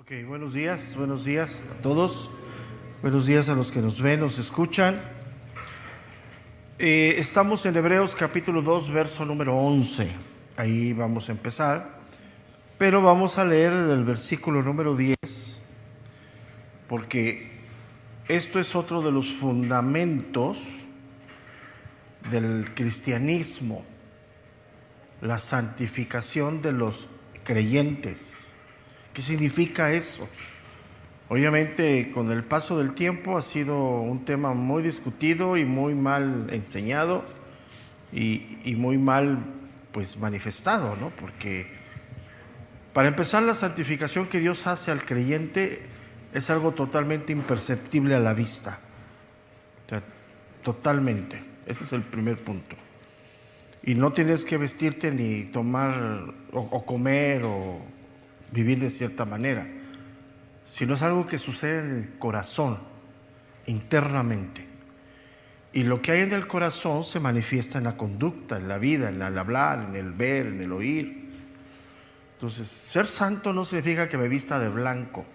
Ok, buenos días a todos. Buenos días a los que nos ven, nos escuchan. Estamos en Hebreos capítulo 2, verso número 11. Ahí vamos a empezar. Pero vamos a leer del versículo número 10, porque esto es otro de los fundamentos del cristianismo, la santificación de los creyentes. ¿Qué significa eso? Obviamente, con el paso del tiempo ha sido un tema muy discutido y muy mal enseñado y muy mal pues manifestado, ¿no? Porque para empezar, la santificación que Dios hace al creyente es algo totalmente imperceptible a la vista. O sea, totalmente. Ese es el primer punto. Y no tienes que vestirte ni tomar o comer o vivir de cierta manera, sino es algo que sucede en el corazón, internamente. Y lo que hay en el corazón se manifiesta en la conducta, en la vida, en el hablar, en el ver, en el oír. Entonces, ser santo no significa que me vista de blanco.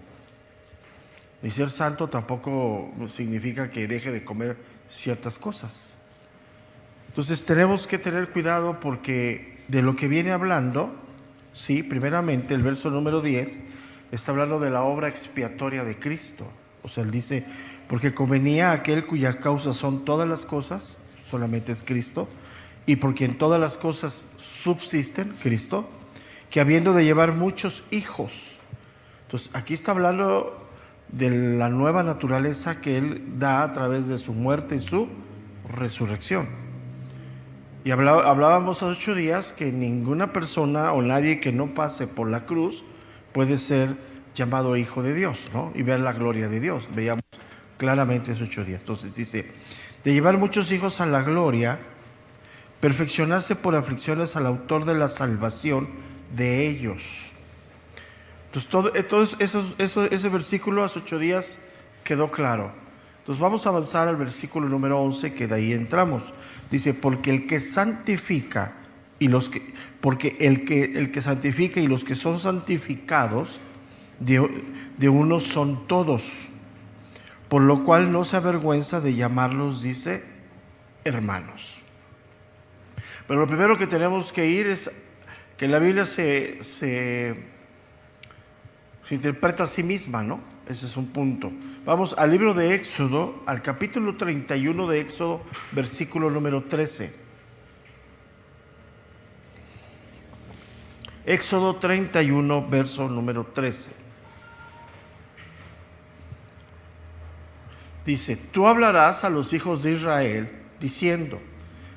Ni ser santo tampoco significa que deje de comer ciertas cosas. Entonces, tenemos que tener cuidado porque de lo que viene hablando, sí, primeramente el verso número 10 está hablando de la obra expiatoria de Cristo. O sea, él dice, porque convenía a aquel cuya causa son todas las cosas, solamente es Cristo, y por quien todas las cosas subsisten, Cristo, que habiendo de llevar muchos hijos. Entonces, aquí está hablando de la nueva naturaleza que él da a través de su muerte y su resurrección. Y hablábamos hace 8 días que ninguna persona o nadie que no pase por la cruz puede ser llamado hijo de Dios, ¿no? Y ver la gloria de Dios. Veíamos claramente esos 8 días. Entonces dice, de llevar muchos hijos a la gloria, perfeccionarse por aflicciones al autor de la salvación de ellos. Entonces ese versículo hace 8 días quedó claro. Entonces vamos a avanzar al versículo número 11, que de ahí entramos. Dice, porque el que santifica y los que, porque el que santifica y los que son santificados, de uno son todos. Por lo cual no se avergüenza de llamarlos, dice, hermanos. Pero lo primero que tenemos que ir es que la Biblia se interpreta a sí misma, ¿no? Ese es un punto. Vamos al libro de Éxodo, al capítulo 31 de Éxodo, versículo número 13. Éxodo 31, verso número 13. Dice, tú hablarás a los hijos de Israel, diciendo,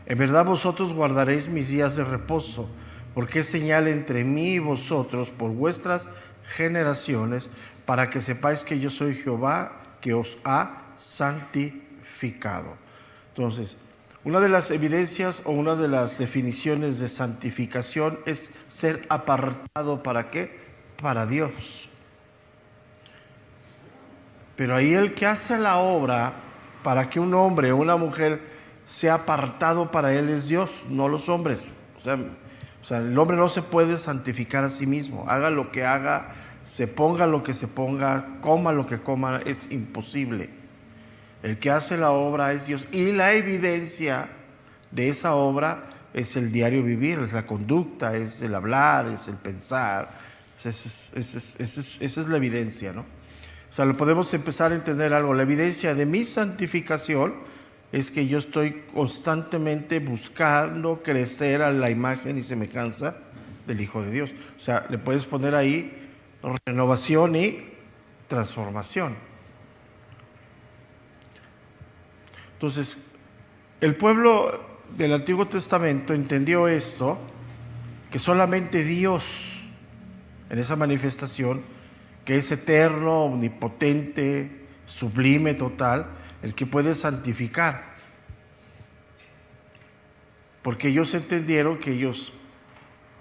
en verdad vosotros guardaréis mis días de reposo, porque es señal entre mí y vosotros por vuestras generaciones, para que sepáis que yo soy Jehová, que os ha santificado. Entonces, una de las evidencias o una de las definiciones de santificación es ser apartado, ¿para qué? Para Dios. Pero ahí el que hace la obra para que un hombre o una mujer sea apartado para él es Dios, no los hombres. O sea, el hombre no se puede santificar a sí mismo. Haga lo que haga, se ponga lo que se ponga, coma lo que coma, es imposible. El que hace la obra es Dios. Y la evidencia de esa obra es el diario vivir, es la conducta, es el hablar, es el pensar. Esa es la evidencia, ¿no? O sea, lo podemos empezar a entender algo. La evidencia de mi santificación es que yo estoy constantemente buscando crecer a la imagen y semejanza del Hijo de Dios. O sea, le puedes poner ahí renovación y transformación. Entonces, el pueblo del Antiguo Testamento entendió esto, que solamente Dios, en esa manifestación, que es eterno, omnipotente, sublime, total, el que puede santificar. Porque ellos entendieron que ellos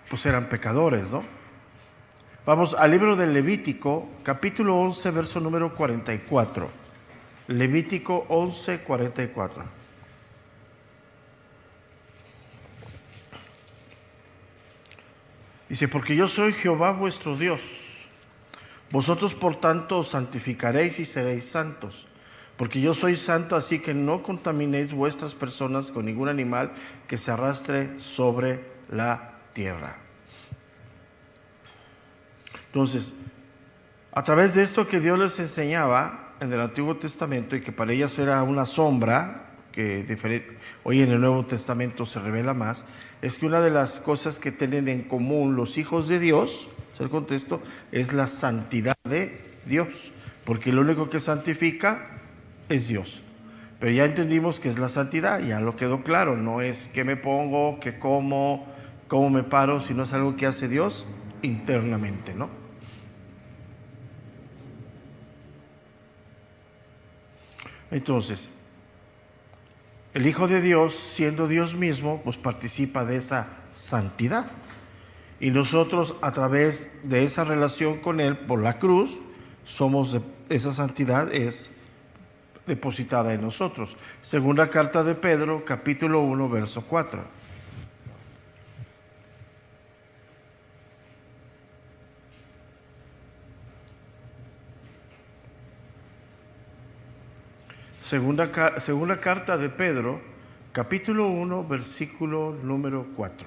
pues eran pecadores, ¿no? Vamos al libro del Levítico, capítulo 11, verso número 44. Levítico 11, 44. Dice, porque yo soy Jehová vuestro Dios. Vosotros por tanto os santificaréis y seréis santos, porque yo soy santo, así que no contaminéis vuestras personas con ningún animal que se arrastre sobre la tierra. Entonces, a través de esto que Dios les enseñaba en el Antiguo Testamento y que para ellas era una sombra, que hoy en el Nuevo Testamento se revela más, es que una de las cosas que tienen en común los hijos de Dios, es el contexto, es la santidad de Dios, porque lo único que santifica es Dios. Pero ya entendimos que es la santidad, ya lo quedó claro, no es qué me pongo, qué como, cómo me paro, sino es algo que hace Dios internamente, ¿no? Entonces, el Hijo de Dios, siendo Dios mismo, pues participa de esa santidad. Y nosotros, a través de esa relación con Él por la cruz, esa santidad es depositada en nosotros. Segunda carta de Pedro, capítulo 1, verso 4. Segunda carta de Pedro, capítulo 1, versículo número 4.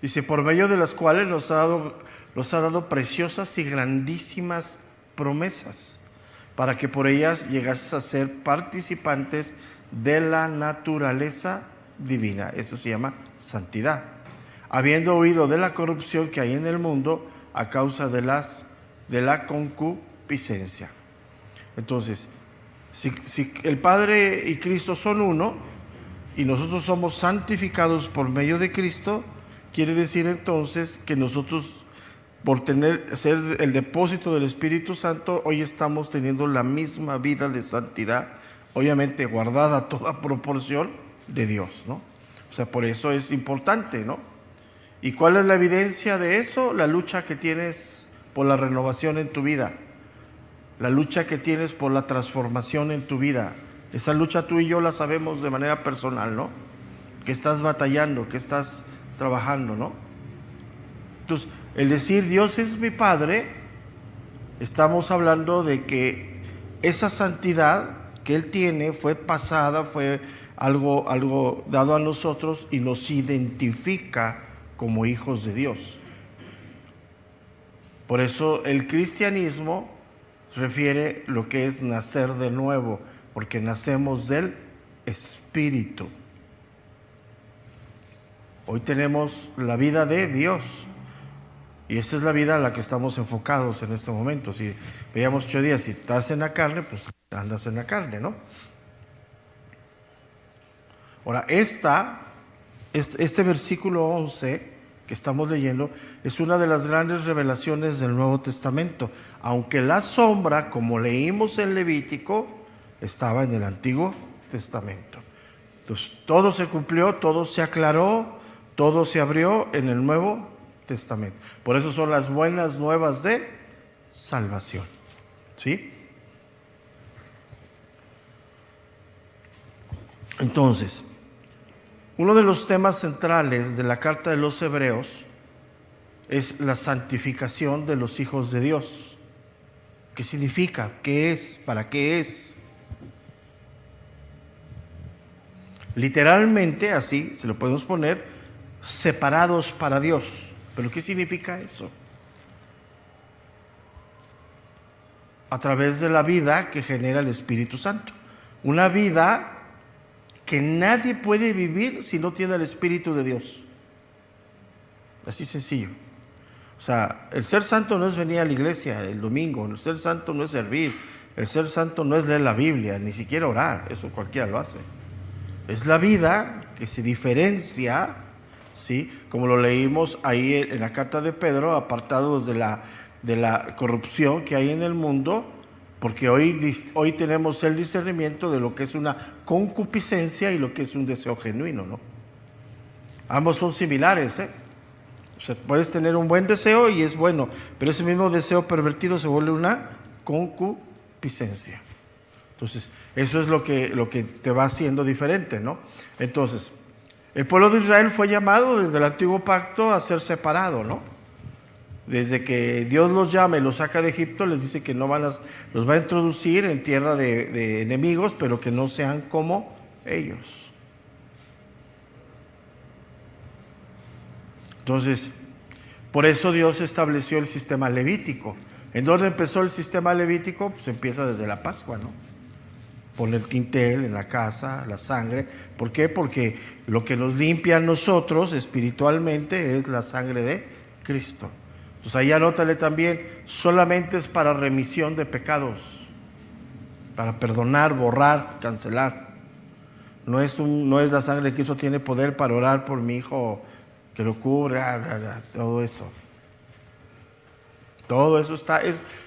Dice, por medio de las cuales nos ha dado preciosas y grandísimas promesas, para que por ellas llegases a ser participantes de la naturaleza divina. Eso se llama santidad. Habiendo huido de la corrupción que hay en el mundo a causa de la concupiscencia. Entonces, si el Padre y Cristo son uno y nosotros somos santificados por medio de Cristo, quiere decir entonces que nosotros, por ser el depósito del Espíritu Santo, hoy estamos teniendo la misma vida de santidad, obviamente guardada toda proporción de Dios, ¿no? O sea, por eso es importante, ¿no? ¿Y cuál es la evidencia de eso? La lucha que tienes por la renovación en tu vida. La lucha que tienes por la transformación en tu vida. Esa lucha tú y yo la sabemos de manera personal, ¿no? Que estás batallando, que estás trabajando, ¿no? Entonces, el decir Dios es mi Padre, estamos hablando de que esa santidad que Él tiene fue pasada, fue algo dado a nosotros y nos identifica como hijos de Dios. Por eso el cristianismo refiere lo que es nacer de nuevo, porque nacemos del Espíritu. Hoy tenemos la vida de Dios y esa es la vida a la que estamos enfocados en este momento. Si veíamos 8 días, si estás en la carne, pues andas en la carne, ¿no? Ahora, este versículo 11 que estamos leyendo es una de las grandes revelaciones del Nuevo Testamento, aunque la sombra, como leímos en Levítico, estaba en el Antiguo Testamento. Entonces, todo se cumplió, todo se aclaró, todo se abrió en el Nuevo Testamento. Por eso son las buenas nuevas de salvación, ¿sí? Entonces, uno de los temas centrales de la carta de los Hebreos es la santificación de los hijos de Dios. ¿Qué significa? ¿Qué es? ¿Para qué es? Literalmente, así se lo podemos poner, separados para Dios. ¿Pero qué significa eso? A través de la vida que genera el Espíritu Santo. Una vida que nadie puede vivir si no tiene el Espíritu de Dios. Así sencillo. O sea, el ser santo no es venir a la iglesia el domingo, el ser santo no es servir, el ser santo no es leer la Biblia, ni siquiera orar, eso cualquiera lo hace. Es la vida que se diferencia, ¿sí? Como lo leímos ahí en la carta de Pedro, apartados de la corrupción que hay en el mundo, porque hoy tenemos el discernimiento de lo que es una concupiscencia y lo que es un deseo genuino, ¿no? Ambos son similares, ¿eh? O sea, puedes tener un buen deseo y es bueno, pero ese mismo deseo pervertido se vuelve una concupiscencia. Entonces, eso es lo que te va haciendo diferente, ¿no? Entonces, el pueblo de Israel fue llamado desde el antiguo pacto a ser separado, ¿no? Desde que Dios los llama y los saca de Egipto, les dice que no los va a introducir en tierra de enemigos, pero que no sean como ellos. Entonces, por eso Dios estableció el sistema levítico. ¿En dónde empezó el sistema levítico? Pues empieza desde la Pascua, ¿no? Poner tintel en la casa, la sangre. ¿Por qué? Porque lo que nos limpia a nosotros espiritualmente es la sangre de Cristo. Entonces ahí anótale también, solamente es para remisión de pecados, para perdonar, borrar, cancelar. No es la sangre de Cristo, tiene poder para orar por mi hijo que lo cubre, todo eso. Todo eso está,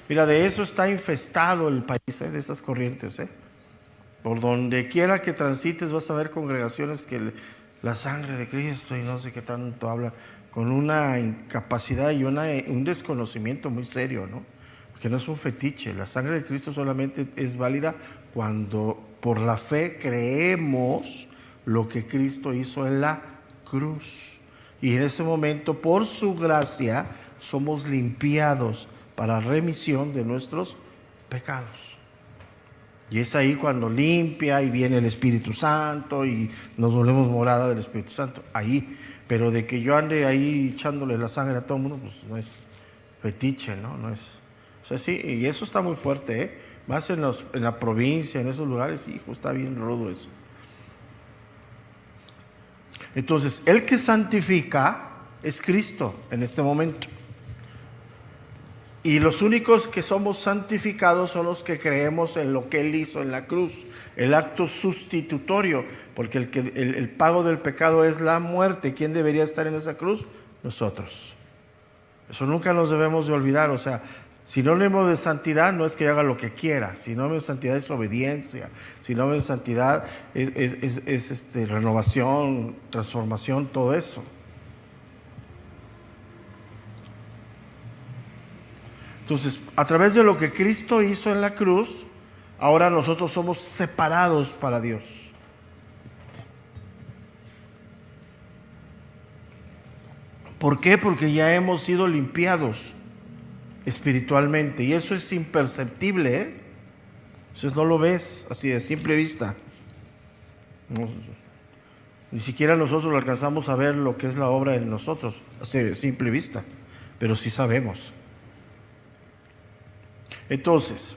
mira, de eso está infestado el país, de esas corrientes. Por donde quiera que transites vas a ver congregaciones que la sangre de Cristo y no sé qué tanto hablan, con una incapacidad y un desconocimiento muy serio, ¿no? Porque no es un fetiche. La sangre de Cristo solamente es válida cuando por la fe creemos lo que Cristo hizo en la cruz. Y en ese momento, por su gracia, somos limpiados para remisión de nuestros pecados. Y es ahí cuando limpia y viene el Espíritu Santo y nos volvemos morada del Espíritu Santo. Ahí. Pero de que yo ande ahí echándole la sangre a todo el mundo, pues no es fetiche, ¿no? No es. O sea, sí, y eso está muy fuerte, ¿eh? Más en la provincia, en esos lugares, hijo, está bien rudo eso. Entonces, el que santifica es Cristo en este momento. Y los únicos que somos santificados son los que creemos en lo que Él hizo en la cruz, el acto sustitutorio, porque el pago del pecado es la muerte. ¿Quién debería estar en esa cruz? Nosotros. Eso nunca nos debemos de olvidar. O sea, sinónimo de santidad no es que yo haga lo que quiera, sinónimo de santidad es obediencia, sinónimo de santidad es renovación, transformación, todo eso. Entonces, a través de lo que Cristo hizo en la cruz, ahora nosotros somos separados para Dios. ¿Por qué? Porque ya hemos sido limpiados espiritualmente y eso es imperceptible, ¿eh? Entonces no lo ves así de simple vista. No, ni siquiera nosotros alcanzamos a ver lo que es la obra en nosotros, así de simple vista, pero sí sabemos. Entonces,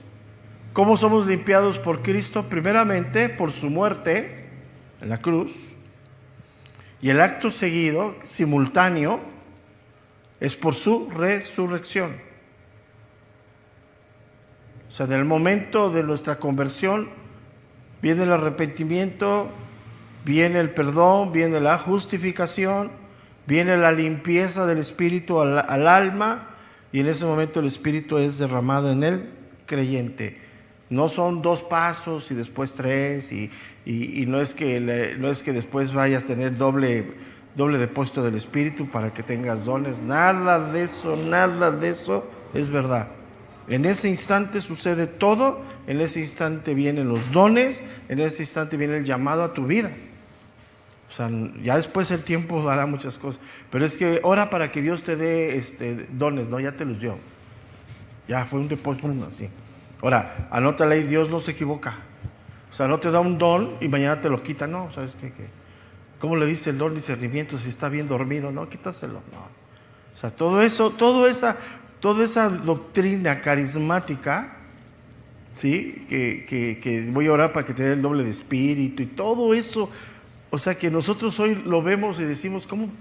¿cómo somos limpiados por Cristo? Primeramente, por su muerte en la cruz. Y el acto seguido, simultáneo, es por su resurrección. O sea, en el momento de nuestra conversión, viene el arrepentimiento, viene el perdón, viene la justificación, viene la limpieza del espíritu al alma. Y en ese momento el Espíritu es derramado en el creyente. No son 2 pasos y después 3 y no es que después vayas a tener doble depósito del Espíritu para que tengas dones. Nada de eso es verdad. En ese instante sucede todo, en ese instante vienen los dones, en ese instante viene el llamado a tu vida. O sea, ya después el tiempo dará muchas cosas. Pero es que ora para que Dios te dé dones, ¿no? Ya te los dio. Ya fue un depósito así. Ahora, anótale ahí, Dios no se equivoca. O sea, no te da un don y mañana te lo quita, no. ¿Sabes qué? ¿Cómo le dice el don discernimiento si está bien dormido? No, quítaselo. No. O sea, toda esa doctrina carismática, ¿sí? Que voy a orar para que te dé el doble de espíritu y todo eso. O sea que nosotros hoy lo vemos y decimos, ¿cómo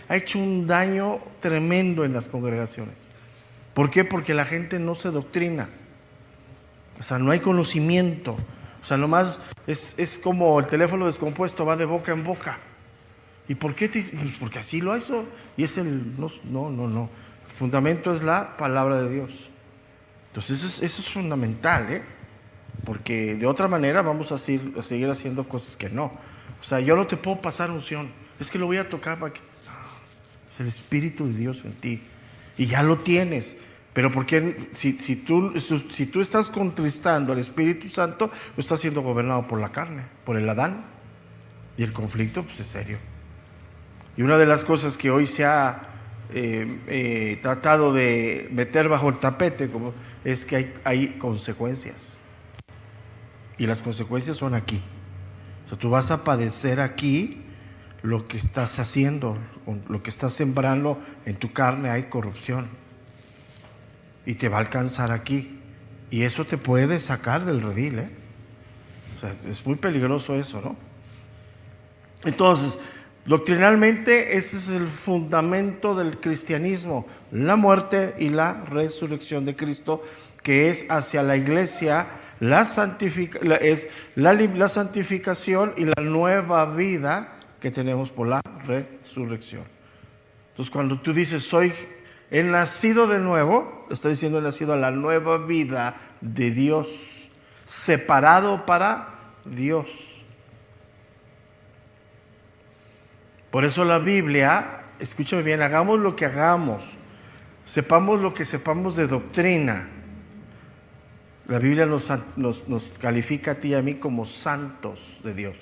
ha hecho un daño tremendo en las congregaciones? ¿Por qué? Porque la gente no se doctrina. O sea, no hay conocimiento. O sea, nomás es como el teléfono descompuesto, va de boca en boca. ¿Y por qué? Pues porque así lo hizo. Y es no. El fundamento es la palabra de Dios. Entonces eso es fundamental, ¿eh? Porque de otra manera vamos a seguir haciendo cosas que no. O sea, yo no te puedo pasar unción. Es que lo voy a tocar para que... No, es el Espíritu de Dios en ti. Y ya lo tienes. Pero porque si tú estás contristando al Espíritu Santo, lo estás siendo gobernado por la carne, por el Adán. Y el conflicto, pues es serio. Y una de las cosas que hoy se ha tratado de meter bajo el tapete, es que hay consecuencias. Y las consecuencias son aquí. O sea, tú vas a padecer aquí lo que estás haciendo, lo que estás sembrando en tu carne, hay corrupción. Y te va a alcanzar aquí. Y eso te puede sacar del redil, ¿eh? O sea, es muy peligroso eso, ¿no? Entonces, doctrinalmente, ese es el fundamento del cristianismo, la muerte y la resurrección de Cristo, que es hacia la iglesia la santificación y la nueva vida que tenemos por la resurrección. Entonces, cuando tú dices, he nacido de nuevo, está diciendo, he nacido a la nueva vida de Dios, separado para Dios. Por eso la Biblia, escúchame bien, hagamos lo que hagamos, sepamos lo que sepamos de doctrina. La Biblia nos califica a ti y a mí como santos de Dios.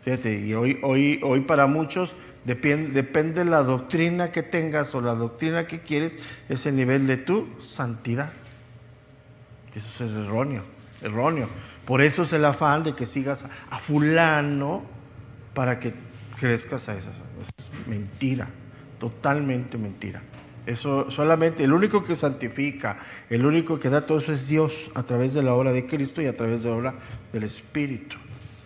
Fíjate, y hoy para muchos depende la doctrina que tengas o la doctrina que quieres, es el nivel de tu santidad. Eso es erróneo. Por eso es el afán de que sigas a fulano para que crezcas a esas. Es mentira, totalmente mentira. Eso solamente, el único que santifica, el único que da todo eso es Dios, a través de la obra de Cristo y a través de la obra del Espíritu.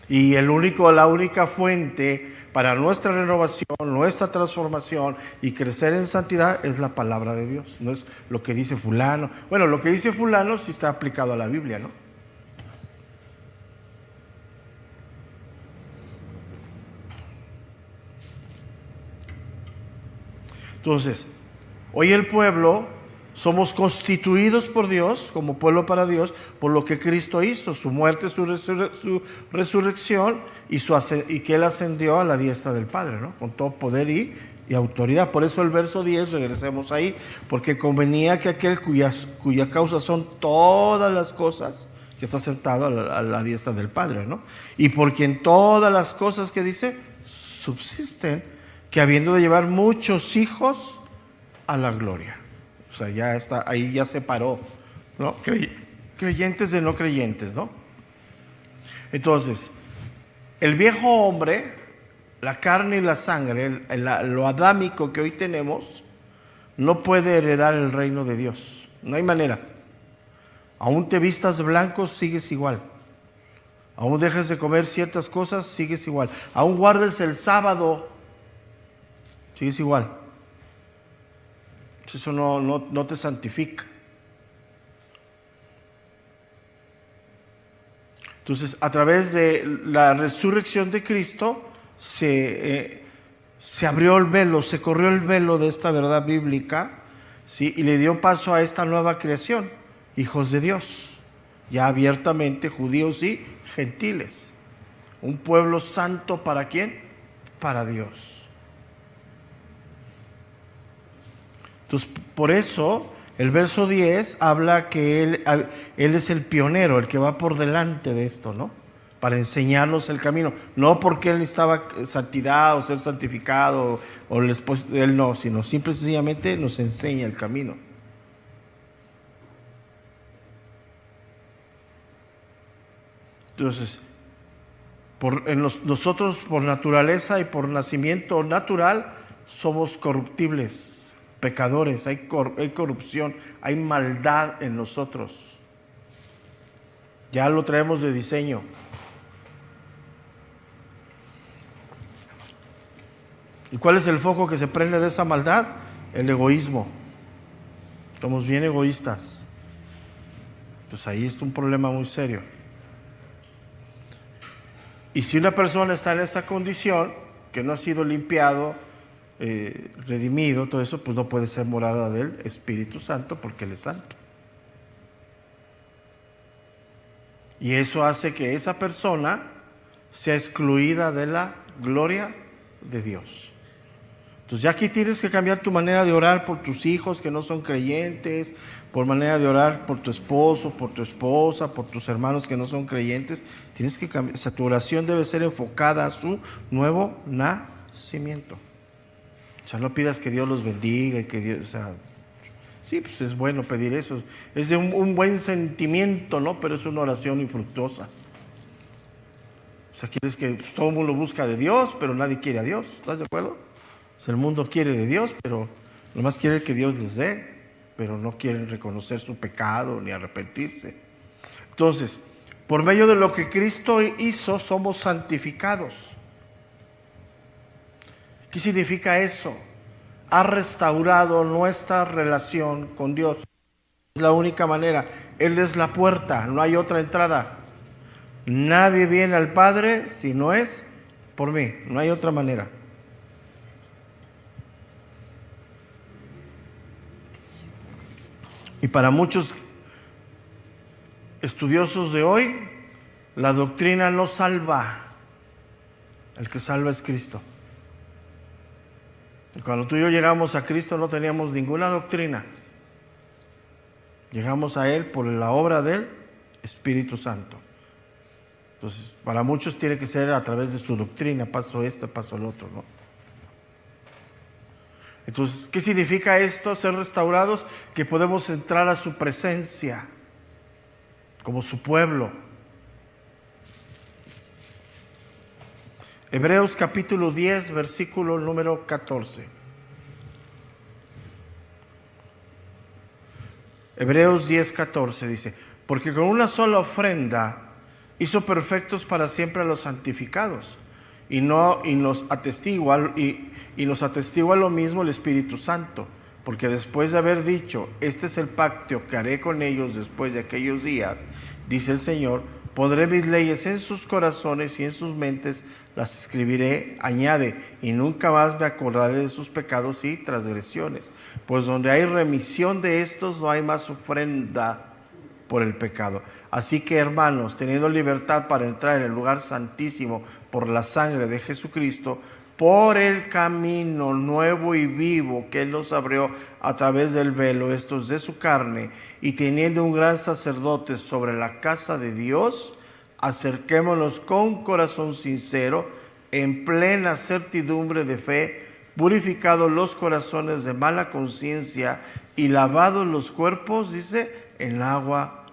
Y la única fuente para nuestra renovación, nuestra transformación y crecer en santidad es la palabra de Dios. No es lo que dice fulano. Bueno, lo que dice fulano sí está aplicado a la Biblia, ¿no? Entonces, hoy el pueblo somos constituidos por Dios, como pueblo para Dios, por lo que Cristo hizo, su muerte, su resurrección y que Él ascendió a la diestra del Padre, ¿no? Con todo poder y autoridad. Por eso el verso 10, regresemos ahí, porque convenía que aquel cuya causa son todas las cosas, que está sentado a la diestra del Padre, ¿no? Y por quien todas las cosas que dice subsisten, que habiendo de llevar muchos hijos a la gloria. O sea, ya está, ahí ya separó, ¿no? Creyentes de no creyentes, ¿no? Entonces, el viejo hombre, la carne y la sangre, lo adámico que hoy tenemos, no puede heredar el reino de Dios. No hay manera. Aún te vistas blanco, sigues igual. Aún dejes de comer ciertas cosas, sigues igual. Aún guardes el sábado, sigues igual. Eso no te santifica. Entonces, a través de la resurrección de Cristo, se abrió el velo, se corrió el velo de esta verdad bíblica, ¿sí? Y le dio paso a esta nueva creación, hijos de Dios, ya abiertamente judíos y gentiles. Un pueblo santo, ¿para quién? Para Dios. Entonces, por eso, el verso 10 habla que él es el pionero, el que va por delante de esto, ¿no? Para enseñarnos el camino. No porque él necesitaba santidad o ser santificado, él no, sino simple y sencillamente nos enseña el camino. Entonces, nosotros por naturaleza y por nacimiento natural somos corruptibles. Pecadores, hay corrupción, hay maldad en nosotros. Ya lo traemos de diseño. ¿Y cuál es el foco que se prende de esa maldad? El egoísmo. Somos bien egoístas. Pues ahí está un problema muy serio. Y si una persona está en esa condición, que no ha sido limpiado, redimido, todo eso, pues no puede ser morada del Espíritu Santo porque Él es santo. Y eso hace que esa persona sea excluida de la gloria de Dios. Entonces ya aquí tienes que cambiar tu manera de orar por tus hijos que no son creyentes, por manera de orar por tu esposo, por tu esposa, por tus hermanos que no son creyentes. Tienes que cambiar, o sea, tu oración debe ser enfocada a su nuevo nacimiento. O sea, no pidas que Dios los bendiga y que Dios, o sea, sí, pues es bueno pedir eso. Es de un buen sentimiento, ¿no? Pero es una oración infructuosa. O sea, quieres que pues, todo el mundo busca de Dios, pero nadie quiere a Dios. ¿Estás de acuerdo? O sea, el mundo quiere de Dios, pero nomás quiere que Dios les dé, pero no quieren reconocer su pecado ni arrepentirse. Entonces, por medio de lo que Cristo hizo, somos santificados. ¿Qué significa eso? Ha restaurado nuestra relación con Dios. Es la única manera. Él es la puerta, no hay otra entrada. Nadie viene al Padre si no es por mí, no hay otra manera. Y para muchos estudiosos de hoy, la doctrina no salva. El que salva es Cristo. Y cuando tú y yo llegamos a Cristo no teníamos ninguna doctrina. Llegamos a Él por la obra del Espíritu Santo. Entonces, para muchos tiene que ser a través de su doctrina, paso este, paso el otro, ¿no? Entonces, ¿qué significa esto? Ser restaurados, que podemos entrar a su presencia como su pueblo. Hebreos capítulo 10, versículo número 14. Hebreos 10, 14 dice: porque con una sola ofrenda hizo perfectos para siempre a los santificados, y nos atestigua lo mismo el Espíritu Santo, porque después de haber dicho: este es el pacto que haré con ellos después de aquellos días, dice el Señor, pondré mis leyes en sus corazones y en sus mentes las escribiré, añade, y nunca más me acordaré de sus pecados y transgresiones, pues donde hay remisión de estos no hay más ofrenda por el pecado. Así que, hermanos, teniendo libertad para entrar en el lugar santísimo por la sangre de Jesucristo, por el camino nuevo y vivo que Él nos abrió a través del velo, esto es de su carne, y teniendo un gran sacerdote sobre la casa de Dios, acerquémonos con corazón sincero, en plena certidumbre de fe, purificados los corazones de mala conciencia y lavados los cuerpos, dice, en agua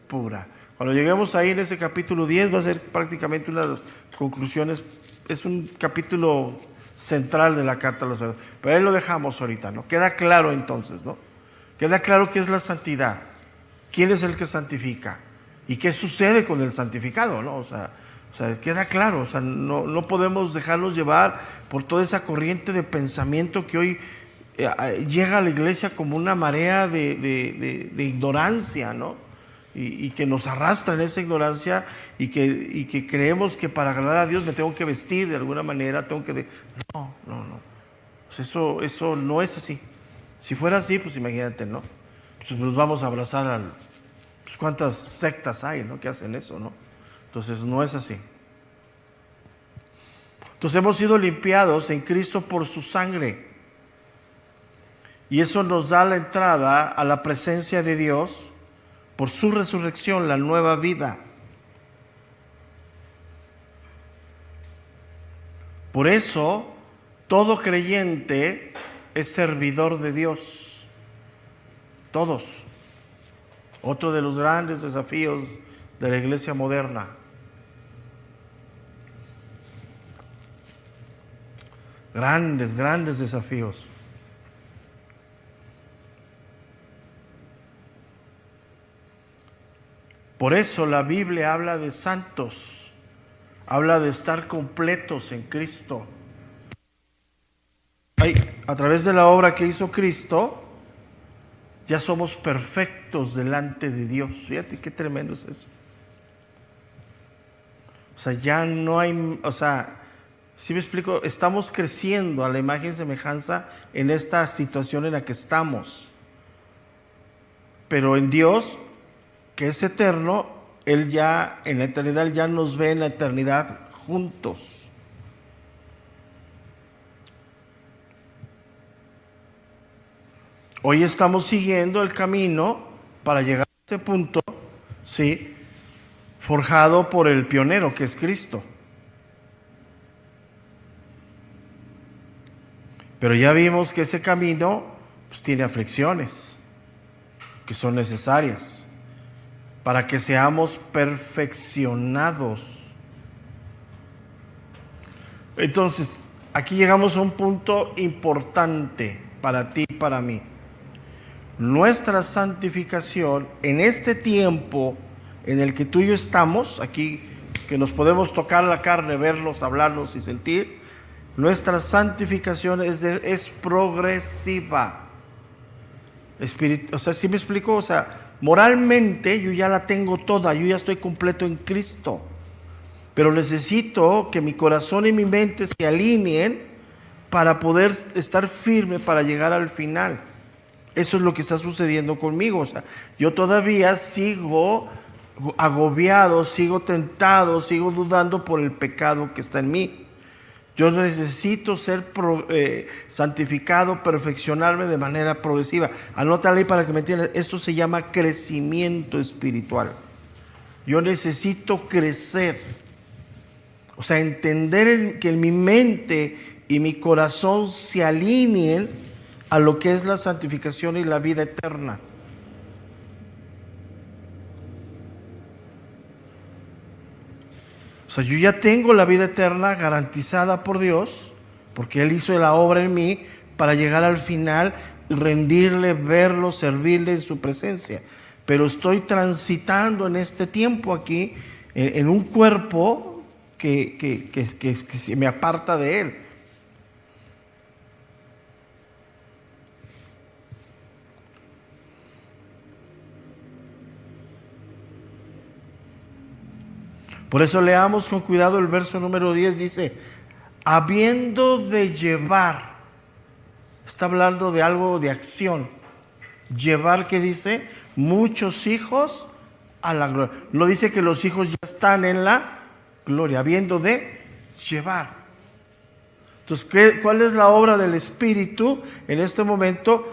pura. Cuando lleguemos ahí en ese capítulo 10 va a ser prácticamente una de las conclusiones. Es un capítulo central de la carta a los hebreos, pero ahí lo dejamos ahorita, ¿no? Queda claro entonces, ¿no? Queda claro qué es la santidad, quién es el que santifica y qué sucede con el santificado, ¿no? O sea, queda claro, o sea, no podemos dejarnos llevar por toda esa corriente de pensamiento que hoy llega a la iglesia como una marea de ignorancia, ¿no? Y que nos arrastra en esa ignorancia y que creemos que para agradar a Dios me tengo que vestir de alguna manera, No. Pues eso no es así. Si fuera así, pues imagínate, ¿no? Pues nos vamos a abrazar pues cuántas sectas hay, ¿no? Que hacen eso, ¿no? Entonces no es así. Entonces hemos sido limpiados en Cristo por su sangre. Y eso nos da la entrada a la presencia de Dios por su resurrección, la nueva vida. Por eso, todo creyente es servidor de Dios. Todos. Otro de los grandes desafíos de la iglesia moderna. Grandes desafíos. Por eso la Biblia habla de santos, habla de estar completos en Cristo. A través de la obra que hizo Cristo, ya somos perfectos delante de Dios. Fíjate qué tremendo es eso. O sea, ya no hay, ¿sí me explico? Estamos creciendo a la imagen y semejanza en esta situación en la que estamos. Pero en Dios, que es eterno, Él ya, en la eternidad, Él ya nos ve en la eternidad juntos. Hoy estamos siguiendo el camino para llegar a ese punto, ¿sí? Forjado por el pionero, que es Cristo. Pero ya vimos que ese camino pues, tiene aflicciones que son necesarias para que seamos perfeccionados. Entonces, aquí llegamos a un punto importante para ti y para mí. Nuestra santificación en este tiempo en el que tú y yo estamos, aquí que nos podemos tocar la carne, vernos, hablarnos y sentir, nuestra santificación es progresiva. O sea, ¿sí me explico? O sea, moralmente yo ya la tengo toda, yo ya estoy completo en Cristo. Pero necesito que mi corazón y mi mente se alineen para poder estar firme para llegar al final. Eso es lo que está sucediendo conmigo. O sea, yo todavía sigo agobiado, sigo tentado, sigo dudando por el pecado que está en mí. Yo necesito ser santificado, perfeccionarme de manera progresiva. Anótale ahí para que me entiendan. Esto se llama crecimiento espiritual. Yo necesito crecer. O sea, entender que mi mente y mi corazón se alineen a lo que es la santificación y la vida eterna. O sea, yo ya tengo la vida eterna garantizada por Dios, porque Él hizo la obra en mí para llegar al final, rendirle, verlo, servirle en su presencia. Pero estoy transitando en este tiempo aquí, en un cuerpo que se me aparta de Él. Por eso leamos con cuidado el verso número 10, dice, habiendo de llevar, está hablando de algo de acción, llevar, ¿qué dice? Muchos hijos a la gloria. No dice que los hijos ya están en la gloria, habiendo de llevar. Entonces, ¿cuál es la obra del Espíritu en este momento?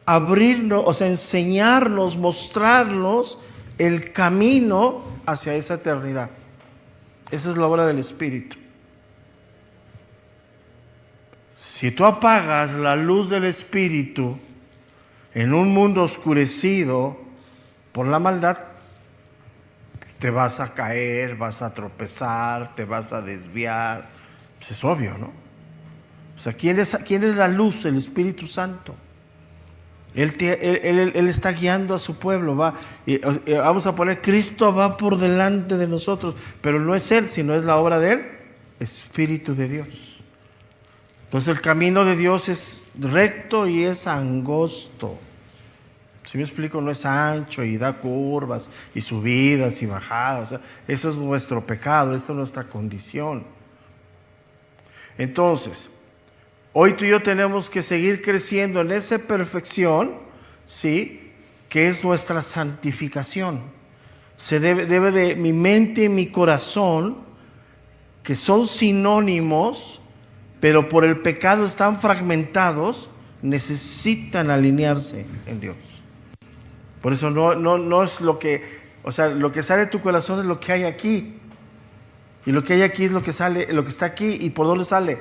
Abrirnos, o sea, enseñarnos, mostrarnos el camino hacia esa eternidad. Esa es la obra del Espíritu. Si tú apagas la luz del Espíritu en un mundo oscurecido por la maldad, te vas a caer, vas a tropezar, te vas a desviar. Pues es obvio, ¿no? O sea, ¿quién es la luz? El Espíritu Santo. Él está guiando a su pueblo. Vamos a poner, Cristo va por delante de nosotros, pero no es Él, sino es la obra del Espíritu de Dios. Entonces el camino de Dios es recto y es angosto. Si me explico, no es ancho y da curvas y subidas y bajadas. O sea, eso es nuestro pecado, esta es nuestra condición. Entonces, hoy tú y yo tenemos que seguir creciendo en esa perfección, ¿sí? Que es nuestra santificación. Debe de mi mente y mi corazón, que son sinónimos, pero por el pecado están fragmentados, necesitan alinearse en Dios. Por eso no es lo que, o sea, lo que sale de tu corazón es lo que hay aquí. Y lo que hay aquí es lo que sale, lo que está aquí. ¿Y por dónde sale?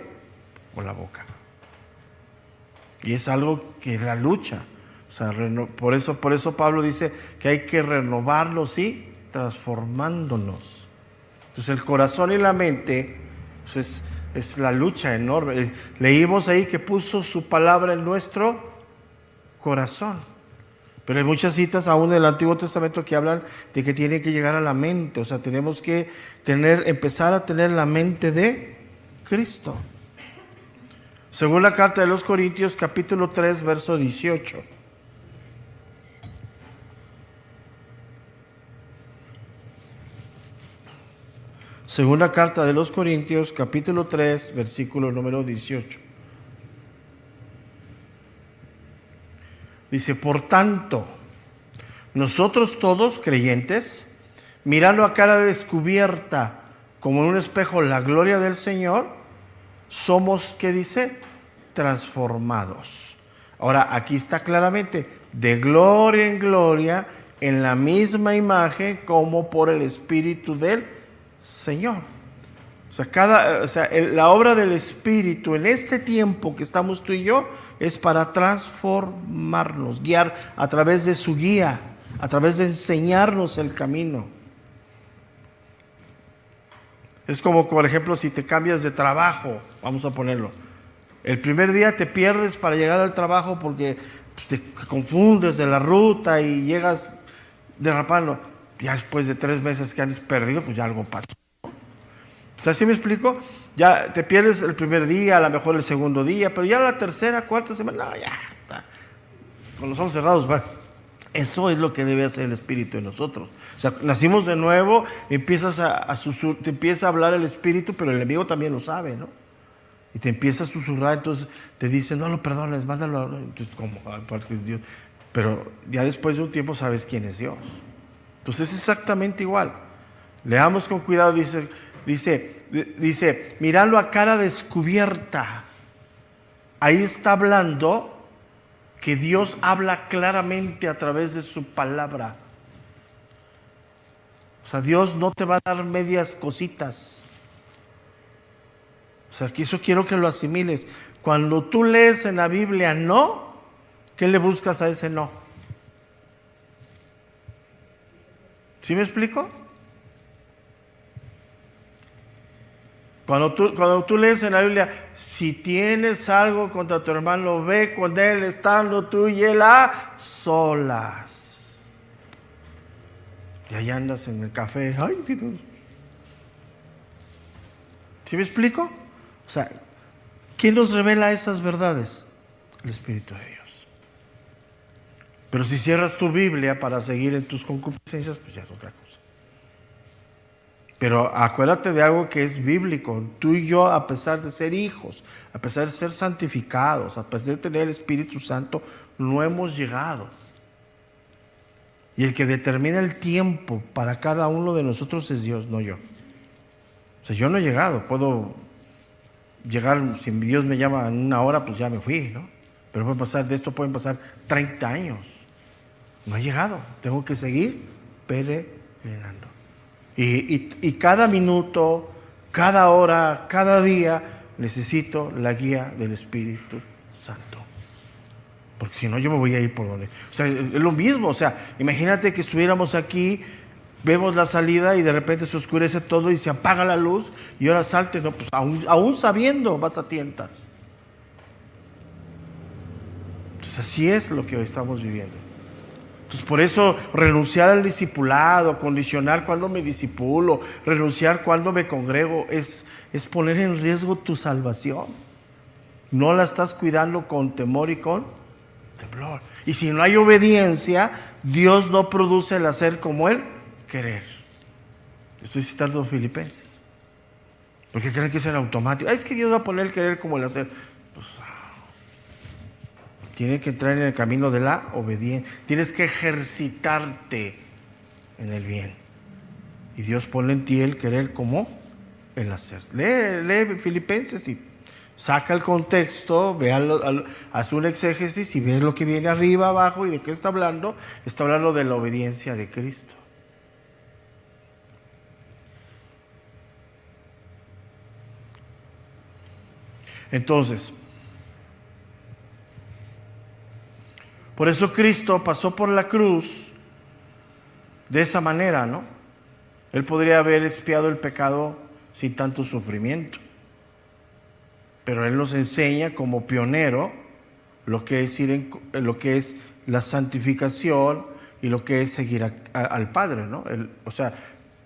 Por la boca. Y es algo que es la lucha. O sea, por eso Pablo dice que hay que renovarnos, ¿sí? Transformándonos. Entonces el corazón y la mente pues es la lucha enorme. Leímos ahí que puso su palabra en nuestro corazón. Pero hay muchas citas aún del Antiguo Testamento que hablan de que tiene que llegar a la mente. O sea, tenemos que empezar a tener la mente de Cristo. Según la carta de los Corintios, capítulo 3, verso 18. Según la carta de los Corintios, capítulo 3, versículo número 18. Dice, por tanto, nosotros todos creyentes, mirando a cara descubierta, como en un espejo, la gloria del Señor, somos, ¿qué dice? Transformados. Ahora, aquí está claramente, de gloria en gloria, en la misma imagen como por el Espíritu del Señor. La obra del Espíritu en este tiempo que estamos tú y yo es para transformarnos, guiar a través de su guía, a través de enseñarnos el camino. Es como, por ejemplo, si te cambias de trabajo, vamos a ponerlo. El primer día te pierdes para llegar al trabajo porque pues, te confundes de la ruta y llegas derrapando. Ya después de 3 meses que andes perdido, pues ya algo pasó. O sea, ¿sí me explico? Ya te pierdes el primer día, a lo mejor el segundo día, pero ya la tercera, cuarta semana, no, ya está. Con los ojos cerrados, va. Eso es lo que debe hacer el Espíritu en nosotros. O sea, nacimos de nuevo, te empieza a hablar el Espíritu, pero el enemigo también lo sabe, ¿no? Y te empieza a susurrar, entonces te dice, no lo perdones, mándalo. Entonces, ¿cómo? Aparte de Dios. Pero ya después de un tiempo sabes quién es Dios. Entonces es exactamente igual. Leamos con cuidado, dice, mirarlo a cara descubierta. Ahí está hablando que Dios habla claramente a través de su palabra. O sea, Dios no te va a dar medias cositas. O sea, que eso quiero que lo asimiles. Cuando tú lees en la Biblia no, ¿qué le buscas a ese no? ¿Sí me explico? Cuando tú lees en la Biblia, si tienes algo contra tu hermano, ve con él estando tú y él a solas. Y ahí andas en el café. Ay, Dios. ¿Sí me explico? O sea, ¿quién nos revela esas verdades? El Espíritu de Dios. Pero si cierras tu Biblia para seguir en tus concupiscencias, pues ya es otra cosa. Pero acuérdate de algo que es bíblico. Tú y yo, a pesar de ser hijos, a pesar de ser santificados, a pesar de tener el Espíritu Santo, no hemos llegado. Y el que determina el tiempo para cada uno de nosotros es Dios, no yo. O sea, yo no he llegado. Puedo llegar, si Dios me llama en 1 hora, pues ya me fui, ¿no? Pero pueden pasar 30 años. No he llegado. Tengo que seguir peregrinando. Y cada minuto, cada hora, cada día necesito la guía del Espíritu Santo. Porque si no, yo me voy a ir por donde. O sea, es lo mismo. O sea, imagínate que estuviéramos aquí, vemos la salida y de repente se oscurece todo y se apaga la luz y ahora salte, no, pues aún sabiendo vas a tientas. Entonces así es lo que hoy estamos viviendo. Entonces por eso renunciar al discipulado, condicionar cuando me discipulo, renunciar cuando me congrego, es poner en riesgo tu salvación. No la estás cuidando con temor y con temblor. Y si no hay obediencia, Dios no produce el hacer como el querer. Estoy citando Filipenses. ¿Por qué creen que es en automático? Es que Dios va a poner el querer como el hacer. Pues, tiene que entrar en el camino de la obediencia. Tienes que ejercitarte en el bien. Y Dios pone en ti el querer como el hacer. Lee Filipenses y saca el contexto, haz un exégesis y ve lo que viene arriba, abajo y de qué está hablando. Está hablando de la obediencia de Cristo. Entonces, por eso Cristo pasó por la cruz de esa manera, ¿no? Él podría haber expiado el pecado sin tanto sufrimiento. Pero Él nos enseña como pionero lo que es la santificación y lo que es seguir al Padre, ¿no?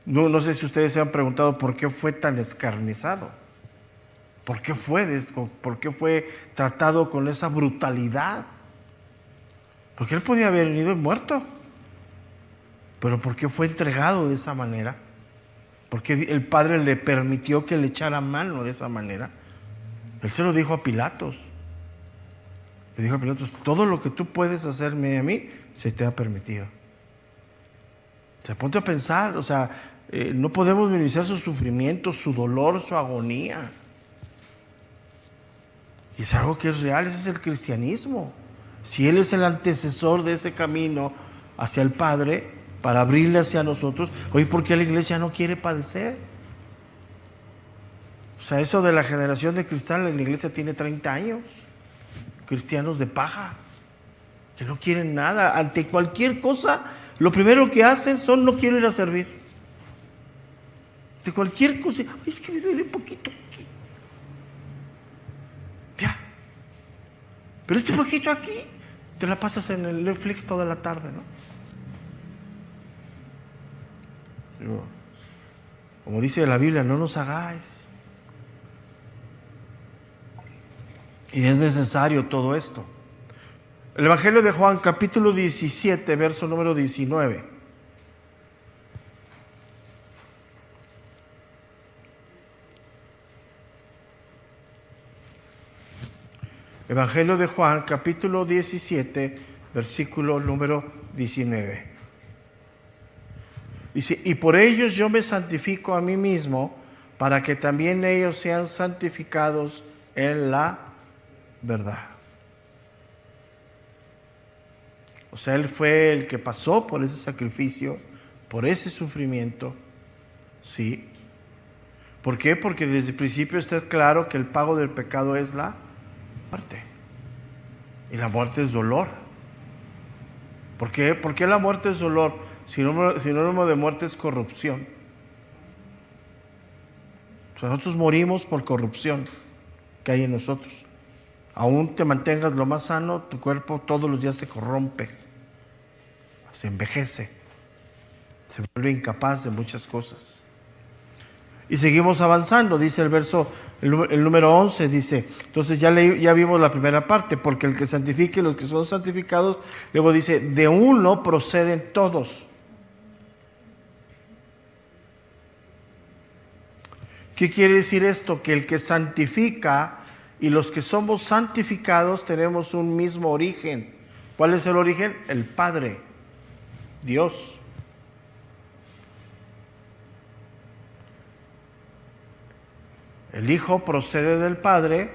No sé si ustedes se han preguntado por qué fue tan escarnizado. ¿Por qué fue tratado con esa brutalidad? Porque Él podía haber venido muerto. Pero ¿por qué fue entregado de esa manera? Porque el Padre le permitió que le echara mano de esa manera. Él se lo dijo a Pilatos. Le dijo a Pilatos, todo lo que tú puedes hacerme a mí, se te ha permitido. O sea, ponte a pensar, no podemos minimizar su sufrimiento, su dolor, su agonía. Y es algo que es real, ese es el cristianismo. Si Él es el antecesor de ese camino hacia el Padre, para abrirle hacia nosotros, hoy, ¿por qué la iglesia no quiere padecer? sea, eso de la generación de cristal en la iglesia tiene 30 años. Cristianos de paja, que no quieren nada. Ante cualquier cosa, lo primero que hacen son: no quiero ir a servir. De cualquier cosa: ay, es que me duele un poquito aquí. Ya. Pero este poquito aquí, te la pasas en el Netflix toda la tarde, ¿no? Digo, como dice la Biblia, no nos hagáis. Y es necesario todo esto. El Evangelio de Juan, capítulo 17, verso número 19. Evangelio de Juan, capítulo 17, versículo número 19. Dice: y por ellos yo me santifico a mí mismo, para que también ellos sean santificados en la verdad. O sea, Él fue el que pasó por ese sacrificio, por ese sufrimiento, ¿sí? ¿Por qué? Porque desde el principio está claro que el pago del pecado es la muerte. Y la muerte es dolor. ¿Por qué? ¿Por qué la muerte es dolor? Sinónimo de muerte es corrupción. O sea, nosotros morimos por corrupción que hay en nosotros. Aún te mantengas lo más sano, tu cuerpo todos los días se corrompe, se envejece, se vuelve incapaz de muchas cosas. Y seguimos avanzando, dice el verso, el número 11, dice, entonces ya vimos la primera parte: porque el que santifique, los que son santificados. Luego dice: de uno proceden todos. ¿Qué quiere decir esto? Que el que santifica y los que somos santificados tenemos un mismo origen. ¿Cuál es el origen? El Padre, Dios. El Hijo procede del Padre,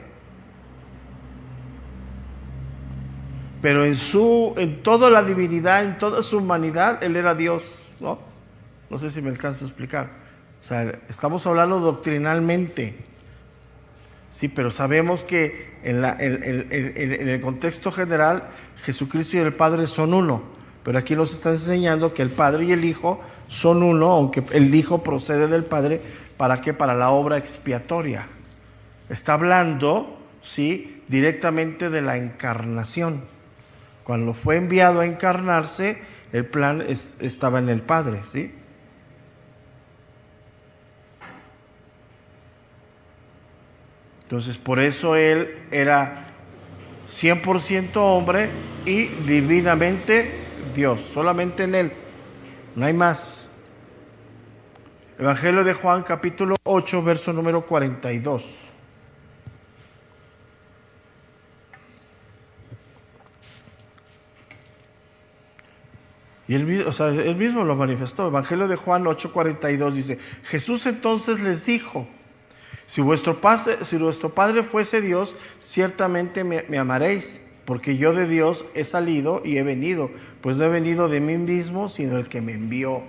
pero en toda la divinidad, en toda su humanidad, Él era Dios, ¿no? No sé si me alcanzo a explicar. O sea, estamos hablando doctrinalmente, sí, pero sabemos que en el contexto general, Jesucristo y el Padre son uno. Pero aquí nos está enseñando que el Padre y el Hijo son uno, aunque el Hijo procede del Padre. ¿Para qué? Para la obra expiatoria. Está hablando, sí, directamente de la encarnación. Cuando fue enviado a encarnarse, el plan estaba en el Padre, ¿sí? Entonces, por eso Él era 100% hombre y divinamente Dios. Solamente en Él, no hay más. Evangelio de Juan, capítulo 8, verso número 42. Y él mismo lo manifestó. Evangelio de Juan 8:42 dice: Jesús entonces les dijo: si vuestro Padre fuese Dios, ciertamente me amaréis, porque yo de Dios he salido y he venido, pues no he venido de mí mismo, sino el que me envió.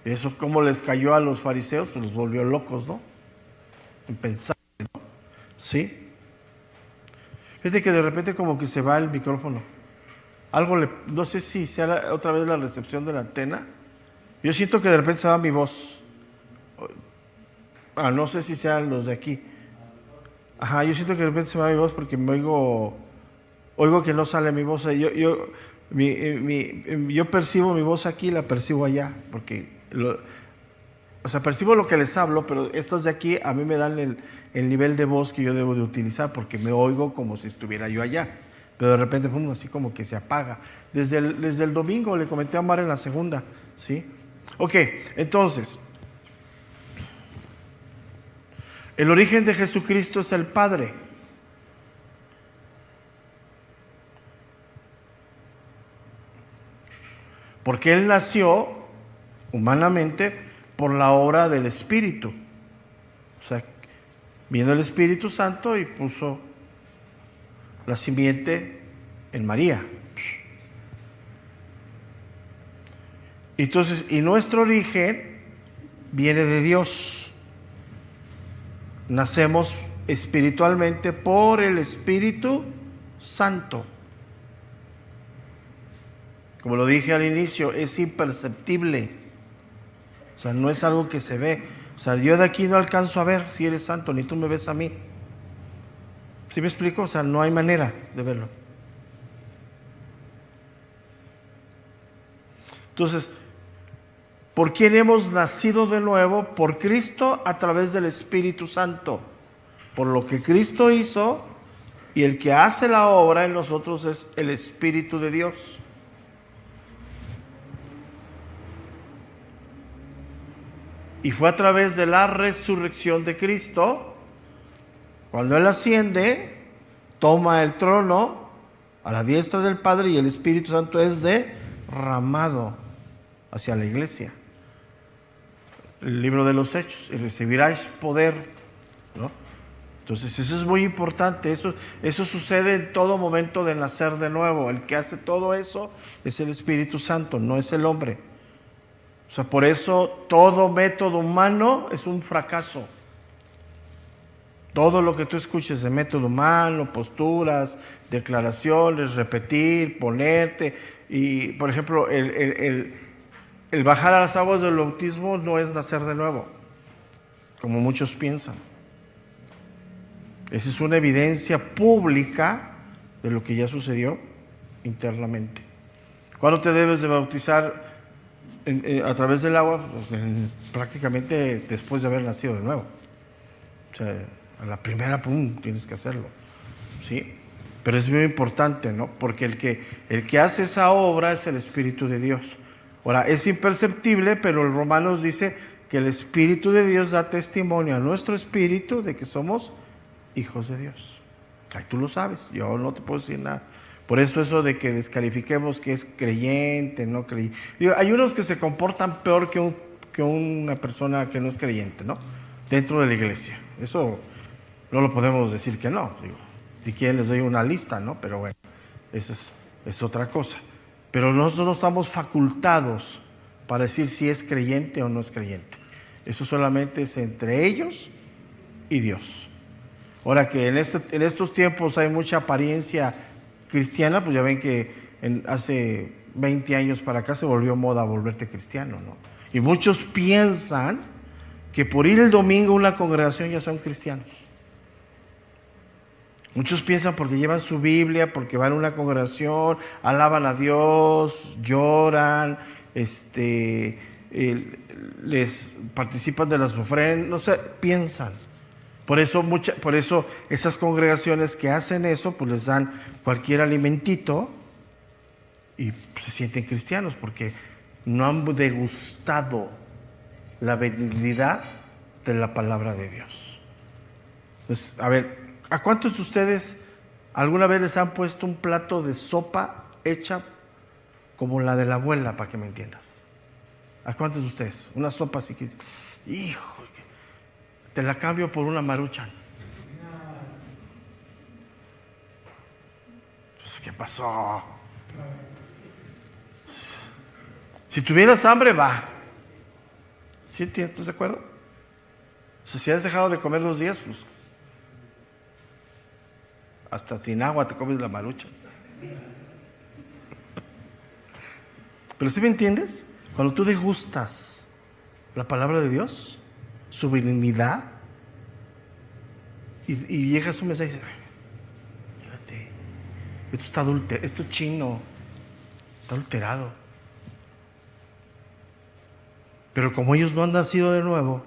Y eso, como les cayó a los fariseos, pues los volvió locos, ¿no? En pensar, ¿no? ¿Sí? Fíjate que de repente como que se va el micrófono. No sé si sea otra vez la recepción de la antena. Yo siento que de repente se va mi voz. No sé si sean los de aquí. Ajá, yo siento que de repente se va mi voz porque me oigo que no sale mi voz. Yo percibo mi voz aquí y la percibo allá, porque percibo lo que les hablo, pero estos de aquí a mí me dan el nivel de voz que yo debo de utilizar, porque me oigo como si estuviera yo allá. Pero de repente, así como que se apaga. Desde el domingo le comenté a Mar en la segunda, ¿sí? Ok, entonces, el origen de Jesucristo es el Padre. Porque Él nació humanamente por la obra del Espíritu. O sea, vino el Espíritu Santo y puso la simiente en María. Entonces, y nuestro origen viene de Dios. nacemos espiritualmente por el Espíritu Santo. Como lo dije al inicio, es imperceptible. O sea, no es algo que se ve. O sea, yo de aquí no alcanzo a ver si eres santo, ni tú me ves a mí. ¿Sí me explico? O sea, no hay manera de verlo. Entonces, ¿por quién hemos nacido de nuevo? Por Cristo a través del Espíritu Santo. Por lo que Cristo hizo, y el que hace la obra en nosotros es el Espíritu de Dios. Y fue a través de la resurrección de Cristo, cuando Él asciende, toma el trono a la diestra del Padre y el Espíritu Santo es derramado hacia la iglesia. El libro de los Hechos, y recibiráis poder, ¿no? Entonces eso es muy importante, eso sucede en todo momento de nacer de nuevo. El que hace todo eso es el Espíritu Santo, no es el hombre. O sea, por eso todo método humano es un fracaso. Todo lo que tú escuches de método humano, posturas, declaraciones, repetir, ponerte. Y, por ejemplo, el bajar a las aguas del bautismo no es nacer de nuevo, como muchos piensan. Esa es una evidencia pública de lo que ya sucedió internamente. ¿Cuándo te debes de bautizar a través del agua? Pues prácticamente después de haber nacido de nuevo. O sea, a la primera, pum, tienes que hacerlo, ¿sí? Pero es muy importante, ¿no? Porque el que hace esa obra es el Espíritu de Dios. Ahora, es imperceptible, pero el Romanos dice que el Espíritu de Dios da testimonio a nuestro espíritu de que somos hijos de Dios. Ay, tú lo sabes, yo no te puedo decir nada. Por eso de que descalifiquemos que es creyente, no creyente. Hay unos que se comportan peor que una persona que no es creyente, ¿no? Dentro de la iglesia. Eso no lo podemos decir que no. Digo, si quieren les doy una lista, ¿no? Pero bueno, eso es otra cosa. Pero nosotros no estamos facultados para decir si es creyente o no es creyente. Eso solamente es entre ellos y Dios. Ahora que en estos tiempos hay mucha apariencia cristiana, pues ya ven que hace 20 años para acá se volvió moda volverte cristiano, ¿no? Y muchos piensan que por ir el domingo a una congregación ya son cristianos. Muchos piensan porque llevan su Biblia, porque van a una congregación, alaban a Dios, lloran, les participan de las ofrendas, no sé, piensan. Por eso esas congregaciones que hacen eso, pues les dan cualquier alimentito y se sienten cristianos porque no han degustado la benignidad de la palabra de Dios. Entonces, a ver, ¿a cuántos de ustedes alguna vez les han puesto un plato de sopa hecha como la de la abuela, para que me entiendas? ¿A cuántos de ustedes? Una sopa así que, hijo, te la cambio por una Maruchan. Pues, ¿qué pasó? Si tuvieras hambre, va. ¿Sí estás de acuerdo? O sea, si has dejado de comer 2 días, pues hasta sin agua te comes la Maruchan. Pero ¿sí me entiendes? Cuando tú degustas la palabra de Dios, su benignidad, y llega su mensaje y dice, mírate, esto está adulterado, esto es chino, está adulterado. Pero como ellos no han nacido de nuevo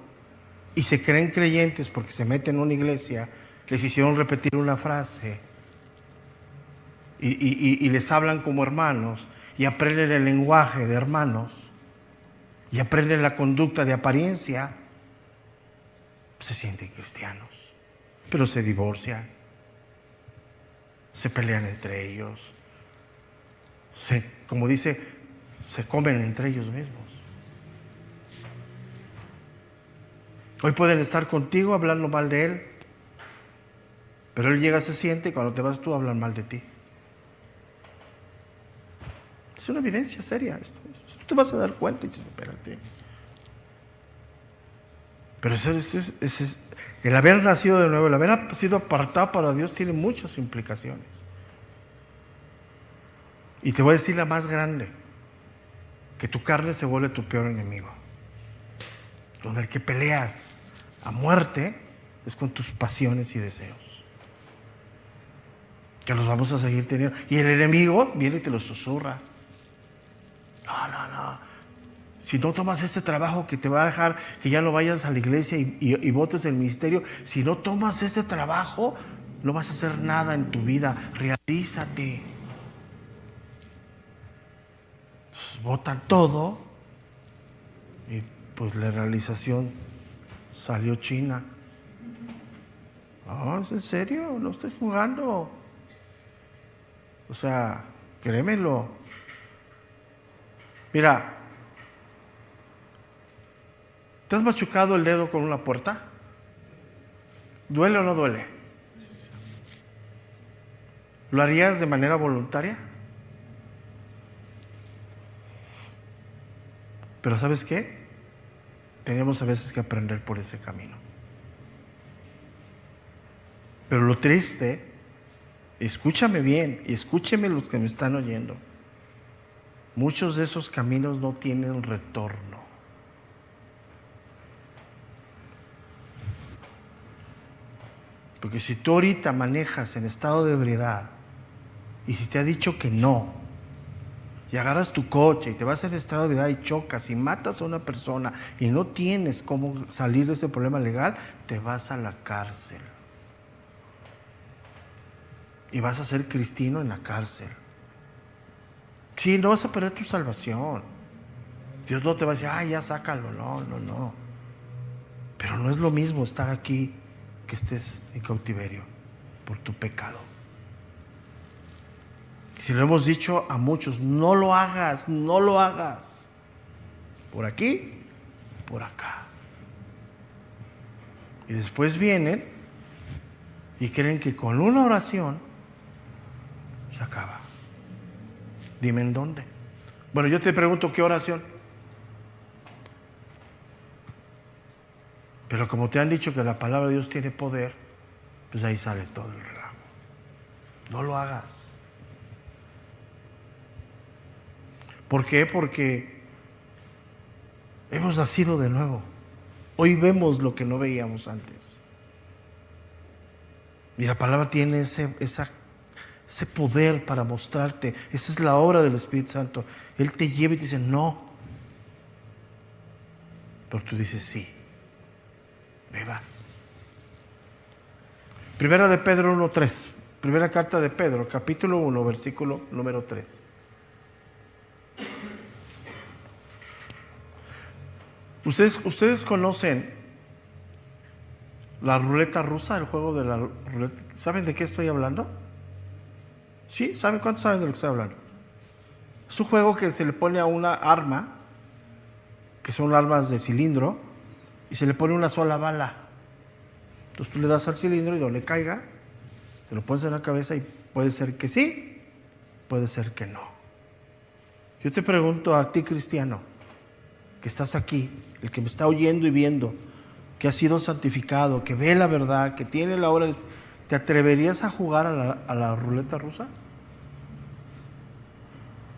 y se creen creyentes porque se meten en una iglesia, les hicieron repetir una frase y les hablan como hermanos y aprenden el lenguaje de hermanos y aprenden la conducta de apariencia, se sienten cristianos, pero se divorcian, se pelean entre ellos, como dice, se comen entre ellos mismos. Hoy pueden estar contigo hablando mal de él, pero él llega, se siente y cuando te vas tú hablan mal de ti. Es una evidencia seria esto. Tú te vas a dar cuenta y dices, espérate. Pero el haber nacido de nuevo, el haber sido apartado para Dios tiene muchas implicaciones. Y te voy a decir la más grande, que tu carne se vuelve tu peor enemigo. Donde el que peleas a muerte es con tus pasiones y deseos, que los vamos a seguir teniendo. Y el enemigo viene y te lo susurra. No. Si no tomas este trabajo que te va a dejar que ya no vayas a la iglesia y votes el ministerio, si no tomas este trabajo, no vas a hacer nada en tu vida. Realízate. Entonces, votan todo y pues la realización salió china. No, ¿es en serio? No estoy jugando. O sea, créemelo. Mira, ¿te has machucado el dedo con una puerta? ¿Duele o no duele? ¿Lo harías de manera voluntaria? Pero ¿sabes qué? Tenemos a veces que aprender por ese camino. Pero lo triste, escúchame bien y escúcheme los que me están oyendo, muchos de esos caminos no tienen retorno. Porque si tú ahorita manejas en estado de ebriedad y si te ha dicho que no, y agarras tu coche y te vas en estado de ebriedad y chocas y matas a una persona y no tienes cómo salir de ese problema legal, te vas a la cárcel. Y vas a ser cristiano en la cárcel. Sí, no vas a perder tu salvación. Dios no te va a decir, ya sácalo. No. Pero no es lo mismo estar aquí que estés en cautiverio por tu pecado. Si lo hemos dicho a muchos, no lo hagas. Por aquí, por acá. Y después vienen y creen que con una oración se acaba. Dime en dónde. Bueno, yo te pregunto, ¿qué oración? Pero como te han dicho que la palabra de Dios tiene poder, pues ahí sale todo el relajo. No lo hagas. ¿Por qué? Porque hemos nacido de nuevo. Hoy vemos lo que no veíamos antes. Y la palabra tiene ese poder para mostrarte. Esa es la obra del Espíritu Santo. Él te lleva y te dice no. Pero tú dices sí. Me vas. Primera de Pedro 1:3. Primera carta de Pedro, capítulo 1, versículo número 3. Ustedes conocen la ruleta rusa, el juego de la ruleta. ¿Saben de qué estoy hablando? ¿Sí? ¿Cuántos saben de lo que estoy hablando? Es un juego que se le pone a una arma, que son armas de cilindro, y se le pone una sola bala. Entonces tú le das al cilindro y donde caiga, te lo pones en la cabeza y puede ser que sí, puede ser que no. Yo te pregunto a ti, cristiano, que estás aquí, el que me está oyendo y viendo, que ha sido santificado, que ve la verdad, que tiene la obra, ¿te atreverías a jugar a la ruleta rusa?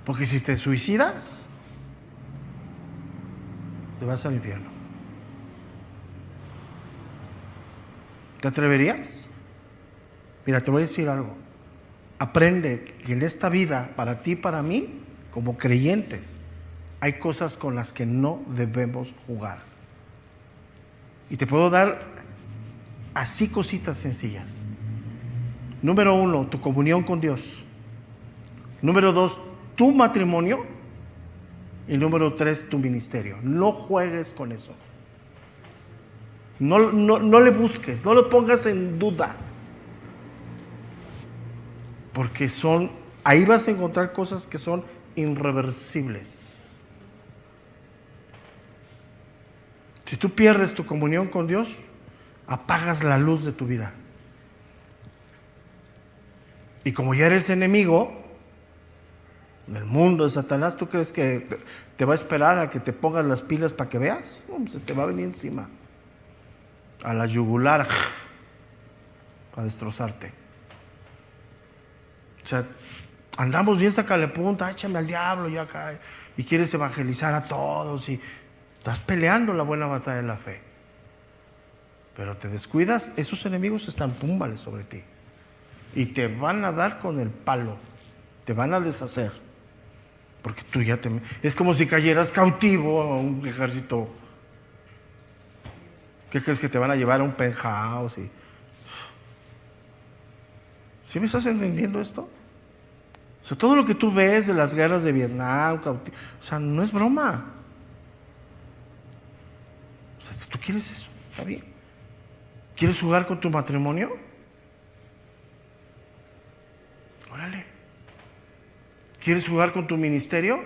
Porque si te suicidas, te vas al infierno. ¿Te atreverías? Mira, te voy a decir algo. Aprende que en esta vida, para ti y para mí, como creyentes, hay cosas con las que no debemos jugar. Y te puedo dar así cositas sencillas. Número 1, tu comunión con Dios. Número 2, tu matrimonio. Y número 3, tu ministerio. No juegues con eso. No le busques, no lo pongas en duda. Porque ahí vas a encontrar cosas que son irreversibles. Si tú pierdes tu comunión con Dios, apagas la luz de tu vida. Y como ya eres enemigo del mundo de Satanás, ¿tú crees que te va a esperar a que te pongas las pilas para que veas? No, se te va a venir encima. a la yugular para destrozarte. O sea, andamos bien sacale punta, échame al diablo y acá, y quieres evangelizar a todos y estás peleando la buena batalla de la fe. Pero te descuidas, esos enemigos están púmbales sobre ti y te van a dar con el palo, te van a deshacer, porque tú ya te... Es como si cayeras cautivo a un ejército. ¿Qué crees que te van a llevar a un penthouse? ¿Sí me estás entendiendo esto? O sea, todo lo que tú ves de las guerras de Vietnam, o sea, no es broma. O sea, si tú quieres eso, está bien. ¿Quieres jugar con tu matrimonio? Órale. ¿Quieres jugar con tu ministerio?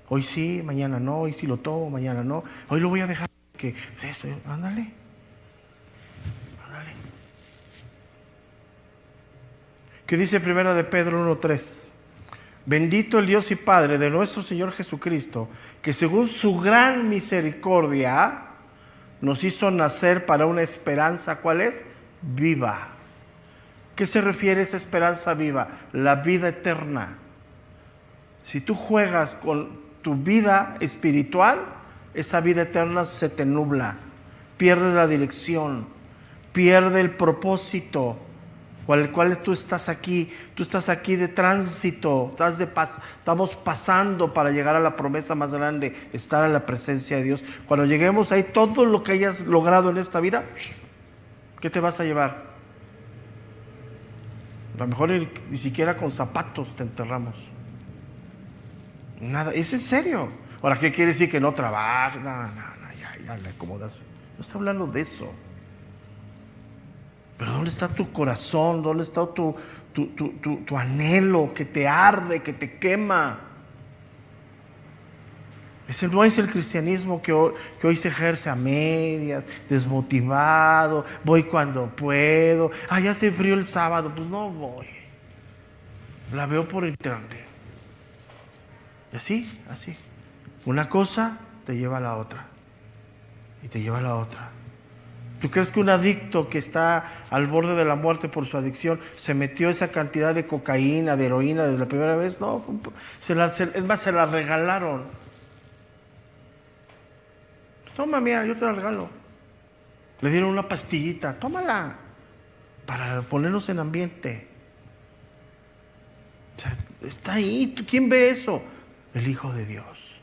Hoy sí, mañana no, hoy sí lo tomo, mañana no. Hoy lo voy a dejar que esto, ándale. Ándale. ¿Qué dice primera de Pedro 1:3? Bendito el Dios y Padre de nuestro Señor Jesucristo, que según su gran misericordia nos hizo nacer para una esperanza, ¿cuál es? Viva. ¿Qué se refiere a esa esperanza viva? La vida eterna. Si tú juegas con tu vida espiritual, esa vida eterna se te nubla, pierdes la dirección, pierde el propósito. ¿Cuál tú estás aquí? Tú estás aquí de tránsito, estamos pasando para llegar a la promesa más grande, estar en la presencia de Dios. Cuando lleguemos ahí, todo lo que hayas logrado en esta vida, ¿qué te vas a llevar? A lo mejor ni siquiera con zapatos te enterramos. Nada, es en serio. Ahora, ¿qué quiere decir? Que no trabaja. No, ya le acomodas. No está hablando de eso. Pero ¿dónde está tu corazón? ¿Dónde está tu anhelo que te arde, que te quema? Ese no es el cristianismo que hoy se ejerce a medias, desmotivado, voy cuando puedo. Ya hace frío el sábado, pues no voy. La veo por internet. Y así. Una cosa te lleva a la otra. Y te lleva a la otra. ¿Tú crees que un adicto que está al borde de la muerte por su adicción se metió esa cantidad de cocaína, de heroína desde la primera vez? No, es más, se la regalaron. Toma, mira, yo te la regalo. Le dieron una pastillita, tómala, para ponernos en ambiente. O sea, está ahí. ¿Quién ve eso? El Hijo de Dios.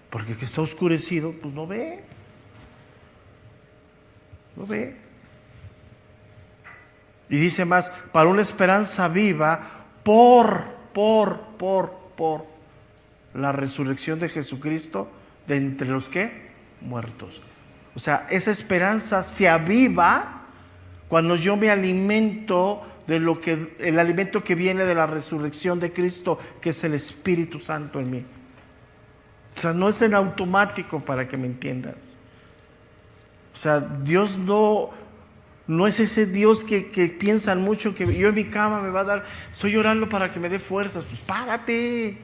Porque el que está oscurecido, pues no ve. ¿Lo ve? Y dice más, para una esperanza viva por la resurrección de Jesucristo de entre los ¿qué? Muertos. O sea, esa esperanza se aviva cuando yo me alimento de el alimento que viene de la resurrección de Cristo, que es el Espíritu Santo en mí. O sea, no es en automático, para que me entiendas. O sea, Dios no es ese Dios que piensan mucho que yo en mi cama me va a dar, estoy llorando para que me dé fuerzas. Pues párate.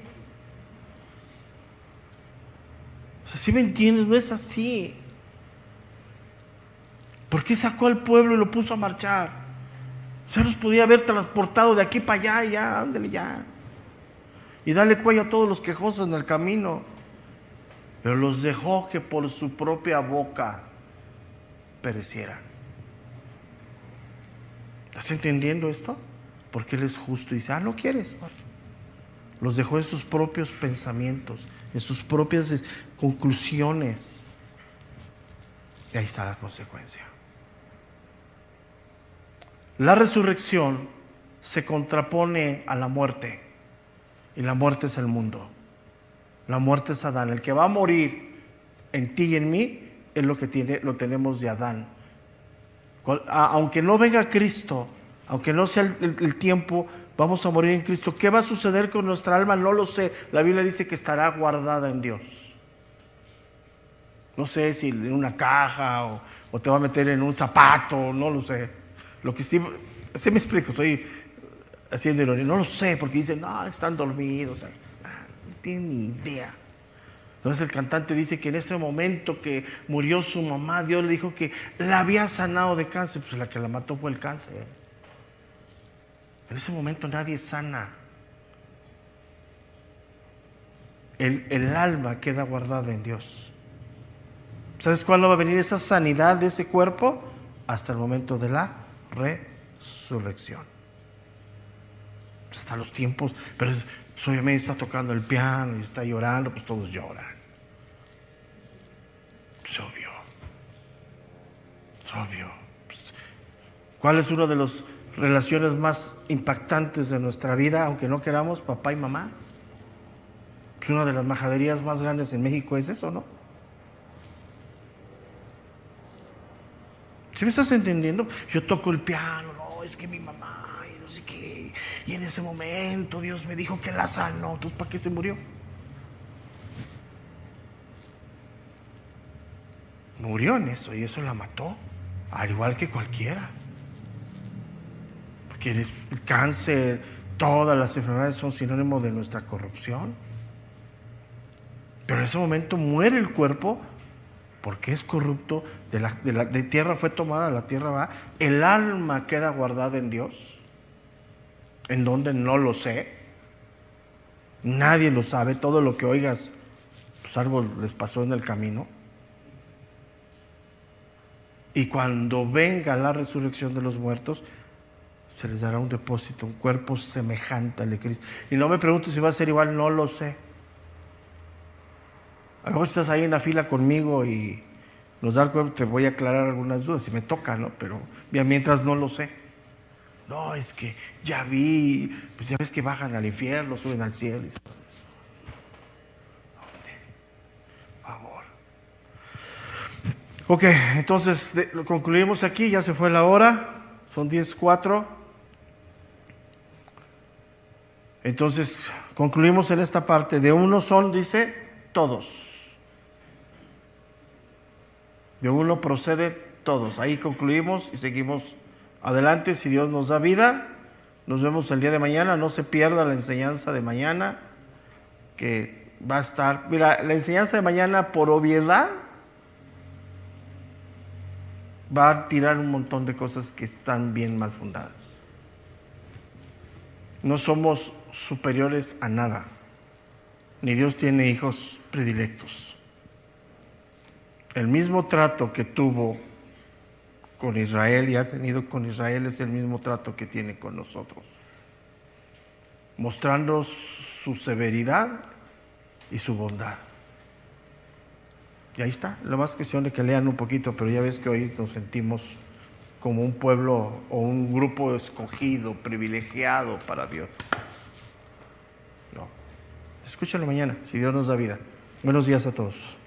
O sea, ¿sí me entiendes? No es así. ¿Por qué sacó al pueblo y lo puso a marchar? O sea, los podía haber transportado de aquí para allá, ya, ándale ya. Y darle cuello a todos los quejosos en el camino. Pero los dejó que por su propia boca perecieran. ¿Estás entendiendo esto? Porque Él es justo y dice, no quieres. Los dejó en sus propios pensamientos, en sus propias conclusiones. Y ahí está la consecuencia. La resurrección se contrapone a la muerte. Y la muerte es el mundo. La muerte es Adán. El que va a morir en ti y en mí es lo tenemos de Adán. Aunque no venga Cristo, aunque no sea el tiempo, vamos a morir en Cristo. ¿Qué va a suceder con nuestra alma? No lo sé. La Biblia dice que estará guardada en Dios. No sé si en una caja o te va a meter en un zapato, no lo sé. Lo que sí me explico, estoy haciendo ironía. No lo sé, porque dicen, no, están dormidos. No tienen ni idea. Entonces el cantante dice que en ese momento que murió su mamá, Dios le dijo que la había sanado de cáncer. Pues la que la mató fue el cáncer. En ese momento nadie sana. El alma queda guardada en Dios. ¿Sabes cuándo va a venir esa sanidad de ese cuerpo? Hasta el momento de la resurrección. Hasta los tiempos, pero obviamente está tocando el piano y está llorando, pues todos lloran. Es obvio. Es obvio. ¿Cuál es una de las relaciones más impactantes de nuestra vida, aunque no queramos, papá y mamá? Pues una de las majaderías más grandes en México es eso, ¿no? ¿Sí me estás entendiendo? Yo toco el piano, no, es que mi mamá, y no sé qué, y en ese momento Dios me dijo que la sanó, entonces ¿para qué se murió? Murió en eso y eso la mató, al igual que cualquiera. Porque el cáncer, todas las enfermedades son sinónimos de nuestra corrupción. Pero en ese momento muere el cuerpo porque es corrupto, de tierra fue tomada, la tierra va, el alma queda guardada en Dios, en donde no lo sé, nadie lo sabe, todo lo que oigas, pues algo les pasó en el camino. Y cuando venga la resurrección de los muertos, se les dará un depósito, un cuerpo semejante al de Cristo. Y no me preguntes si va a ser igual, no lo sé. A lo mejor estás ahí en la fila conmigo y nos da el cuerpo, te voy a aclarar algunas dudas si me toca, ¿no? Pero mientras no lo sé. No, es que ya vi, pues ya ves que bajan al infierno, suben al cielo. ¿Dónde? Por favor. Ok, entonces lo concluimos aquí, ya se fue la hora, son 10:04. Entonces concluimos en esta parte, de uno son, dice, todos. De uno procede todos. Ahí concluimos y seguimos adelante si Dios nos da vida. Nos vemos el día de mañana. No se pierda la enseñanza de mañana, que va a estar. Mira, la enseñanza de mañana, por obviedad, va a tirar un montón de cosas que están bien mal fundadas. No somos superiores a nada, ni Dios tiene hijos predilectos. El mismo trato que tuvo con Israel y ha tenido con Israel es el mismo trato que tiene con nosotros, mostrando su severidad y su bondad. Y ahí está, lo más cuestión de que lean un poquito, pero ya ves que hoy nos sentimos como un pueblo o un grupo escogido, privilegiado para Dios. No, escúchalo mañana, si Dios nos da vida. Buenos días a todos.